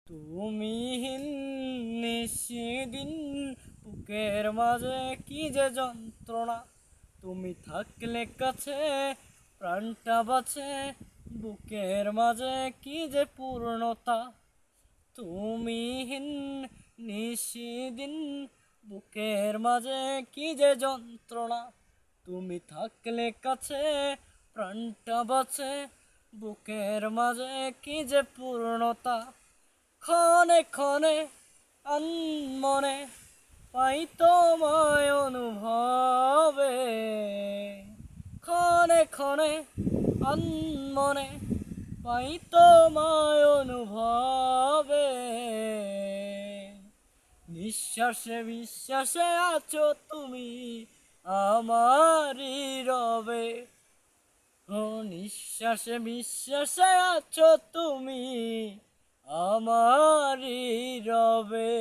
তুমিহীন নিশিদিন বুকের মাঝে কি যে যন্ত্রণা, তুমি থাকলে কাছে প্রাণটা বাঁচে, বুকের মাঝে কি যে পূর্ণতা। তুমিহীন নিশিদিন বুকের মাঝে কি যে যন্ত্রণা, তুমি থাকলে কাছে প্রাণটা বাঁচে, বুকের মাঝে কি যে পূর্ণতা। ক্ষণে ক্ষণে আনমনে পাই তোমায় অনুভবে, ক্ষণে ক্ষণে আনমনে পাই তোমায় অনুভবে। নিঃশ্বাসে বিশ্বাসে আছো তুমি আমারই রবে, ও নিঃশ্বাসে বিশ্বাসে আছো তুমি আমারই রবে।